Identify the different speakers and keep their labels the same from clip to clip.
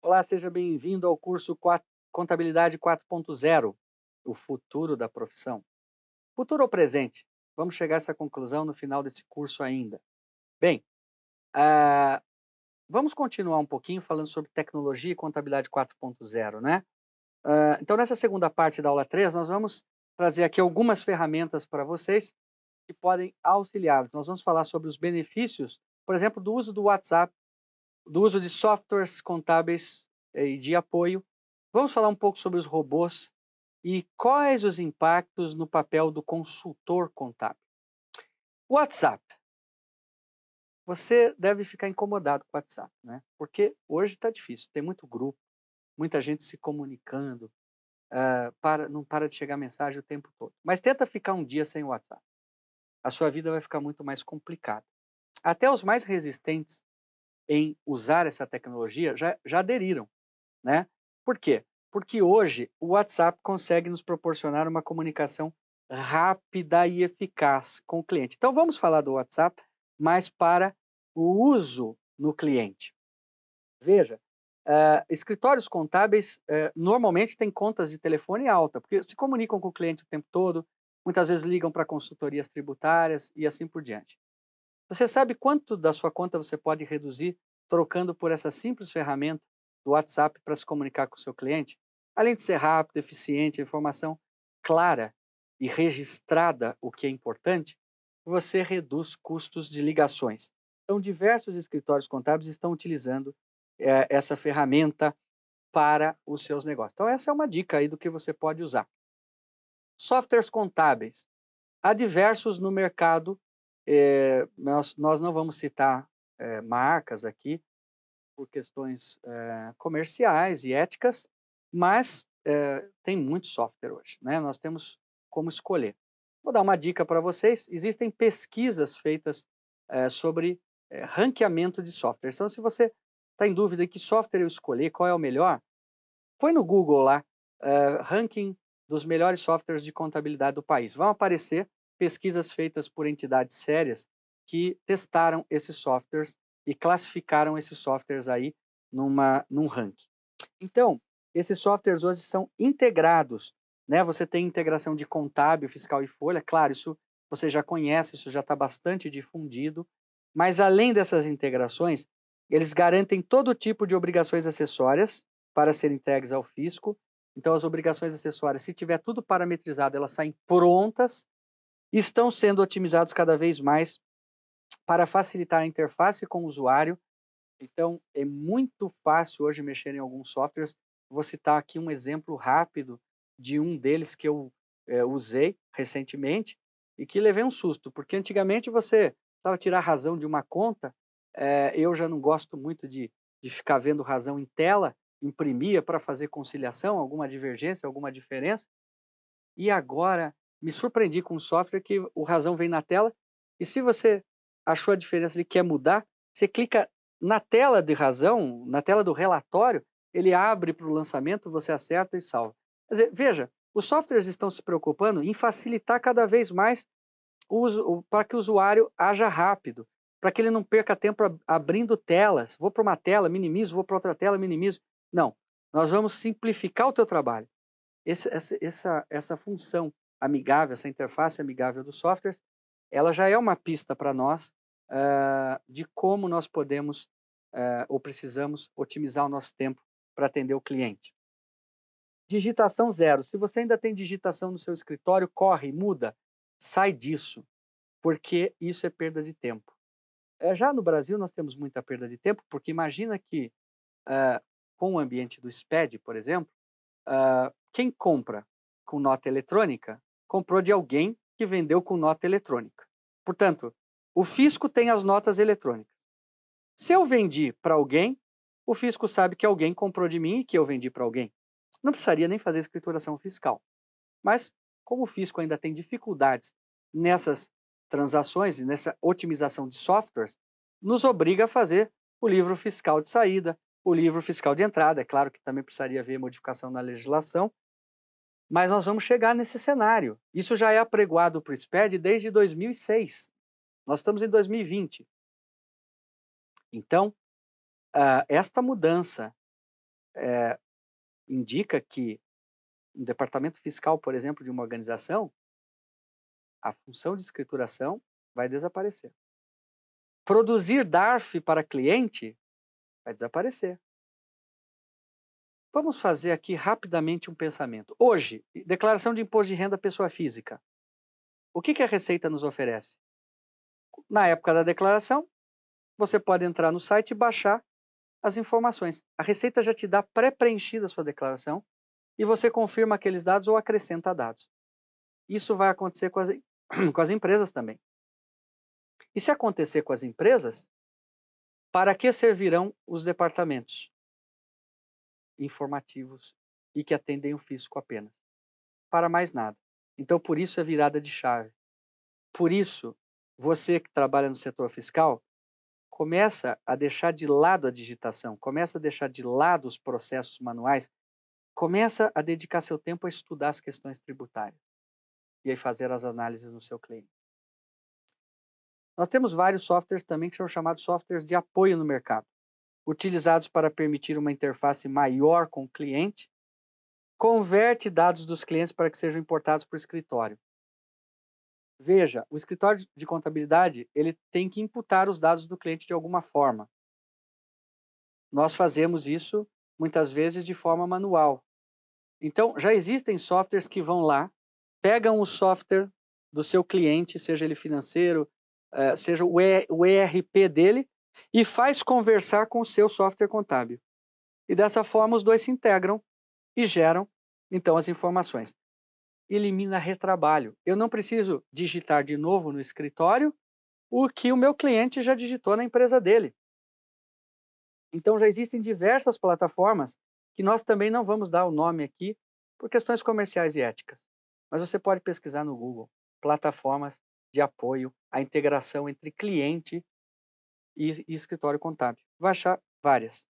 Speaker 1: Olá, seja bem-vindo ao curso Contabilidade 4.0, o futuro da profissão. Futuro ou presente? Vamos chegar a essa conclusão no final desse curso ainda. Bem, ah, vamos continuar um pouquinho falando sobre tecnologia e contabilidade 4.0, né? Então, nessa segunda parte da aula 3, nós vamos trazer aqui algumas ferramentas para vocês que podem auxiliá-los. Nós vamos falar sobre os benefícios, por exemplo, do uso do WhatsApp, do uso de softwares contábeis e de apoio. Vamos falar um pouco sobre os robôs e quais os impactos no papel do consultor contábil. WhatsApp. Você deve ficar incomodado com o WhatsApp, né? Porque hoje está difícil, tem muito grupo, muita gente se comunicando, não para de chegar mensagem o tempo todo. Mas tenta ficar um dia sem o WhatsApp. A sua vida vai ficar muito mais complicada. Até os mais resistentes em usar essa tecnologia já aderiram, né? Por quê? Porque hoje o WhatsApp consegue nos proporcionar uma comunicação rápida e eficaz com o cliente. Então vamos falar do WhatsApp, mas para o uso no cliente. Veja, escritórios contábeis normalmente têm contas de telefone alta, porque se comunicam com o cliente o tempo todo, muitas vezes ligam para consultorias tributárias e assim por diante. Você sabe quanto da sua conta você pode reduzir trocando por essa simples ferramenta do WhatsApp para se comunicar com o seu cliente? Além de ser rápido, eficiente, a informação clara e registrada, o que é importante, você reduz custos de ligações. Então, diversos escritórios contábeis estão utilizando essa ferramenta para os seus negócios. Então, essa é uma dica aí do que você pode usar. Softwares contábeis. Há diversos no mercado, nós não vamos citar marcas aqui, por questões comerciais e éticas, mas tem muito software hoje, né? Nós temos como escolher. Vou dar uma dica para vocês: existem pesquisas feitas sobre ranqueamento de software. Então, se você está em dúvida de que software eu escolher, qual é o melhor, põe no Google lá, ranking dos melhores softwares de contabilidade do país. Vão aparecer pesquisas feitas por entidades sérias que testaram esses softwares e classificaram esses softwares aí num ranking. Então, esses softwares hoje são integrados, né? Você tem integração de contábil, fiscal e folha, claro, isso você já conhece, isso já está bastante difundido, mas além dessas integrações, eles garantem todo tipo de obrigações acessórias para serem entregues ao fisco. Então, as obrigações acessórias, se tiver tudo parametrizado, elas saem prontas e estão sendo otimizados cada vez mais para facilitar a interface com o usuário. Então, é muito fácil hoje mexer em alguns softwares. Vou citar aqui um exemplo rápido de um deles que eu usei recentemente e que levei um susto, porque antigamente você precisava tirar razão de uma conta, eu já não gosto muito de ficar vendo razão em tela, imprimia para fazer conciliação, alguma divergência, alguma diferença, e agora me surpreendi com um software que o razão vem na tela, e se você achou a diferença e quer mudar, você clica na tela de razão, na tela do relatório, ele abre para o lançamento, você acerta e salva. Quer dizer, veja, os softwares estão se preocupando em facilitar cada vez mais para que o usuário haja rápido, para que ele não perca tempo abrindo telas. Vou para uma tela, minimizo, vou para outra tela, minimizo. Não, nós vamos simplificar o teu trabalho. Essa função amigável, essa interface amigável dos softwares, ela já é uma pista para nós de como nós podemos ou precisamos otimizar o nosso tempo para atender o cliente. Digitação zero. Se você ainda tem digitação no seu escritório, corre, muda, sai disso, porque isso é perda de tempo. Já no Brasil nós temos muita perda de tempo, porque imagina que com o ambiente do SPED, por exemplo, quem compra com nota eletrônica, comprou de alguém que vendeu com nota eletrônica. Portanto, o fisco tem as notas eletrônicas. Se eu vendi para alguém, o fisco sabe que alguém comprou de mim e que eu vendi para alguém. Não precisaria nem fazer escrituração fiscal. Mas, como o fisco ainda tem dificuldades nessas transações e nessa otimização de softwares, nos obriga a fazer o livro fiscal de saída, o livro fiscal de entrada. É claro que também precisaria haver modificação na legislação, mas nós vamos chegar nesse cenário. Isso já é apregoado para o SPED desde 2006. Nós estamos em 2020. Então, esta mudança indica que no departamento fiscal, por exemplo, de uma organização, a função de escrituração vai desaparecer. Produzir DARF para cliente vai desaparecer. Vamos fazer aqui rapidamente um pensamento. Hoje, declaração de imposto de renda pessoa física. O que a Receita nos oferece? Na época da declaração, você pode entrar no site e baixar as informações. A Receita já te dá pré-preenchida a sua declaração e você confirma aqueles dados ou acrescenta dados. Isso vai acontecer com as empresas também. E se acontecer com as empresas, para que servirão os departamentos informativos e que atendem o fisco apenas? Para mais nada. Então, por isso é virada de chave. Por isso, você que trabalha no setor fiscal, começa a deixar de lado a digitação, começa a deixar de lado os processos manuais, começa a dedicar seu tempo a estudar as questões tributárias e aí fazer as análises no seu cliente. Nós temos vários softwares também que são chamados softwares de apoio no mercado, utilizados para permitir uma interface maior com o cliente, converte dados dos clientes para que sejam importados para o escritório. Veja, o escritório de contabilidade, ele tem que imputar os dados do cliente de alguma forma. Nós fazemos isso, muitas vezes, de forma manual. Então, já existem softwares que vão lá, pegam o software do seu cliente, seja ele financeiro, seja o ERP dele, e faz conversar com o seu software contábil. E dessa forma, os dois se integram e geram, então, as informações. Elimina retrabalho. Eu não preciso digitar de novo no escritório o que o meu cliente já digitou na empresa dele. Então, já existem diversas plataformas que nós também não vamos dar o nome aqui por questões comerciais e éticas. Mas você pode pesquisar no Google plataformas de apoio à integração entre cliente e escritório contábil. Vai achar várias.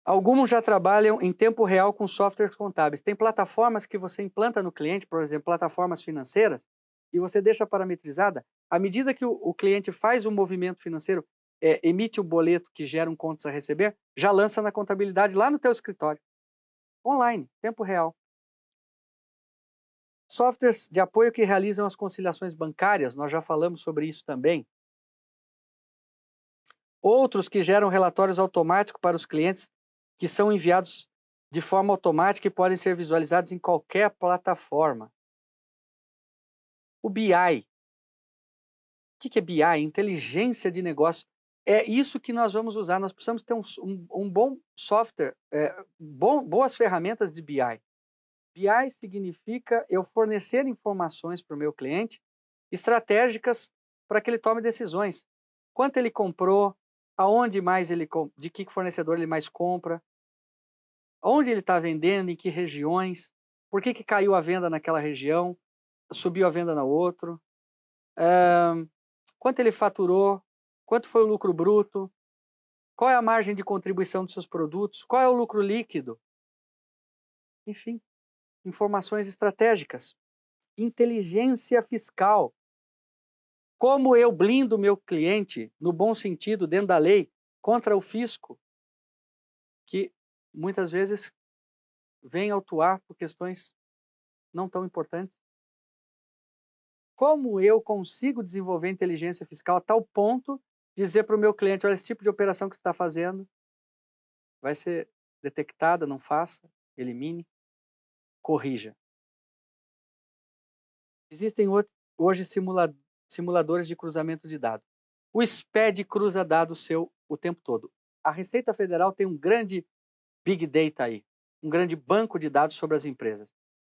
Speaker 1: Alguns já trabalham em tempo real com softwares contábeis. Tem plataformas que você implanta no cliente, por exemplo, plataformas financeiras, e você deixa parametrizada. À medida que o cliente faz o movimento financeiro, emite o boleto que gera um contas a receber, já lança na contabilidade lá no teu escritório. Online, tempo real. Softwares de apoio que realizam as conciliações bancárias, nós já falamos sobre isso também. Outros que geram relatórios automáticos para os clientes, que são enviados de forma automática e podem ser visualizados em qualquer plataforma. O BI. O que é BI? Inteligência de negócio. É isso que nós vamos usar. Nós precisamos ter um bom software, boas ferramentas de BI. BI significa eu fornecer informações para o meu cliente estratégicas para que ele tome decisões. Quanto ele comprou, aonde mais de que fornecedor ele mais compra, onde ele está vendendo, em que regiões, por que caiu a venda naquela região, subiu a venda na outra, quanto ele faturou, quanto foi o lucro bruto, qual é a margem de contribuição dos seus produtos, qual é o lucro líquido. Enfim, informações estratégicas. Inteligência fiscal. Como eu blindo o meu cliente, no bom sentido, dentro da lei, contra o fisco, que muitas vezes vem autuar por questões não tão importantes. Como eu consigo desenvolver inteligência fiscal a tal ponto de dizer para o meu cliente, olha, esse tipo de operação que você está fazendo vai ser detectada, não faça, elimine, corrija. Existem hoje simuladores de cruzamento de dados. O SPED cruza dados seu o tempo todo. A Receita Federal tem um grande Big Data aí, um grande banco de dados sobre as empresas.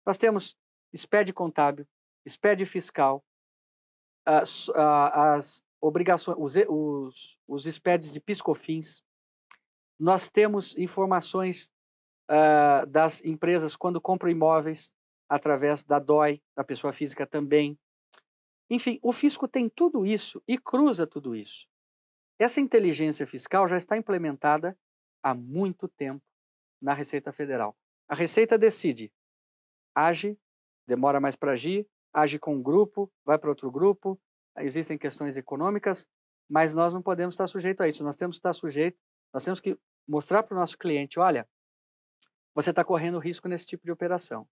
Speaker 1: Nós temos SPED contábil, SPED fiscal, as obrigações, os SPEDs de PIS/COFINS. Nós temos informações das empresas quando compram imóveis, através da DOI, da pessoa física também. Enfim, o fisco tem tudo isso e cruza tudo isso. Essa inteligência fiscal já está implementada há muito tempo na Receita Federal. A Receita decide, age, demora mais para agir, age com um grupo, vai para outro grupo, existem questões econômicas, mas nós não podemos estar sujeitos a isso, nós temos que estar sujeitos, nós temos que mostrar para o nosso cliente, olha, você está correndo risco nesse tipo de operação.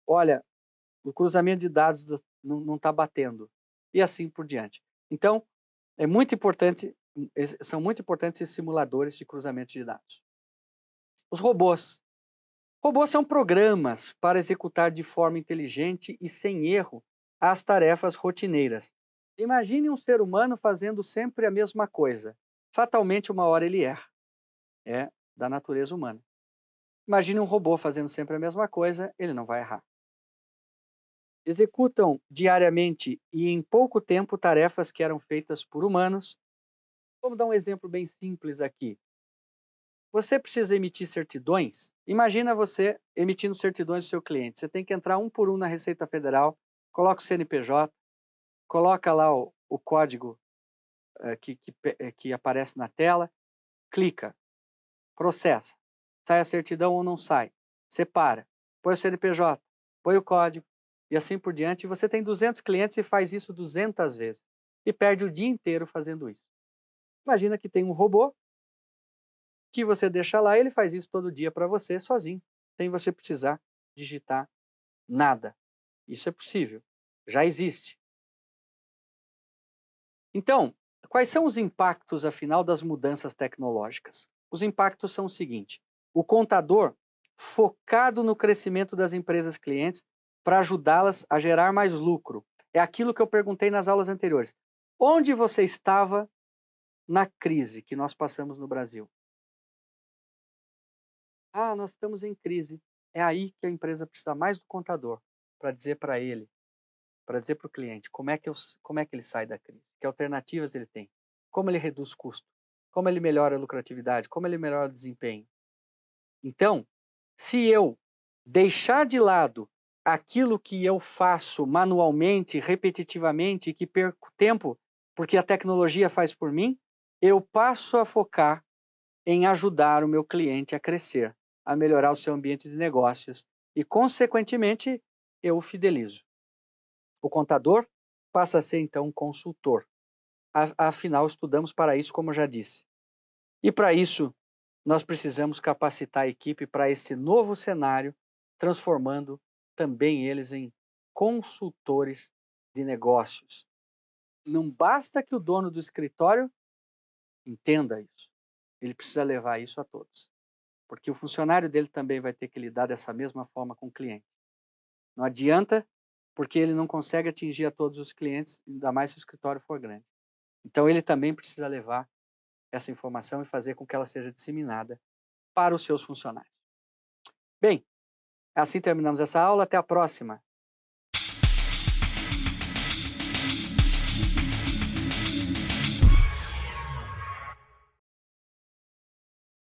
Speaker 1: Olha, o cruzamento de dados não está batendo, e assim por diante. Então, é muito importante, são muito importantes esses simuladores de cruzamento de dados. Os robôs. Robôs são programas para executar de forma inteligente e sem erro as tarefas rotineiras. Imagine um ser humano fazendo sempre a mesma coisa. Fatalmente, uma hora ele erra. É da natureza humana. Imagine um robô fazendo sempre a mesma coisa, ele não vai errar. Executam diariamente e em pouco tempo tarefas que eram feitas por humanos. Vamos dar um exemplo bem simples aqui. Você precisa emitir certidões? Imagina você emitindo certidões do seu cliente. Você tem que entrar um por um na Receita Federal, coloca o CNPJ, coloca lá o código que aparece na tela, clica, processa. Sai a certidão ou não sai. Separa, põe o CNPJ, põe o código e assim por diante. Você tem 200 clientes e faz isso 200 vezes. E perde o dia inteiro fazendo isso. Imagina que tem um robô que você deixa lá, ele faz isso todo dia para você, sozinho, sem você precisar digitar nada. Isso é possível, já existe. Então, quais são os impactos, afinal, das mudanças tecnológicas? Os impactos são o seguinte: o contador focado no crescimento das empresas clientes para ajudá-las a gerar mais lucro. É aquilo que eu perguntei nas aulas anteriores. Onde você estava na crise que nós passamos no Brasil? Ah, nós estamos em crise. É aí que a empresa precisa mais do contador para dizer para ele, para dizer para o cliente como é que ele sai da crise, que alternativas ele tem, como ele reduz custo, como ele melhora a lucratividade, como ele melhora o desempenho. Então, se eu deixar de lado aquilo que eu faço manualmente, repetitivamente, e que perco tempo porque a tecnologia faz por mim, eu passo a focar em ajudar o meu cliente a crescer, a melhorar o seu ambiente de negócios e, consequentemente, eu o fidelizo. O contador passa a ser, então, um consultor. Afinal, estudamos para isso, como eu já disse. E para isso, nós precisamos capacitar a equipe para esse novo cenário, transformando também eles em consultores de negócios. Não basta que o dono do escritório entenda isso, ele precisa levar isso a todos. Porque o funcionário dele também vai ter que lidar dessa mesma forma com o cliente. Não adianta, porque ele não consegue atingir a todos os clientes, ainda mais se o escritório for grande. Então ele também precisa levar essa informação e fazer com que ela seja disseminada para os seus funcionários. Bem, assim terminamos essa aula. Até a próxima.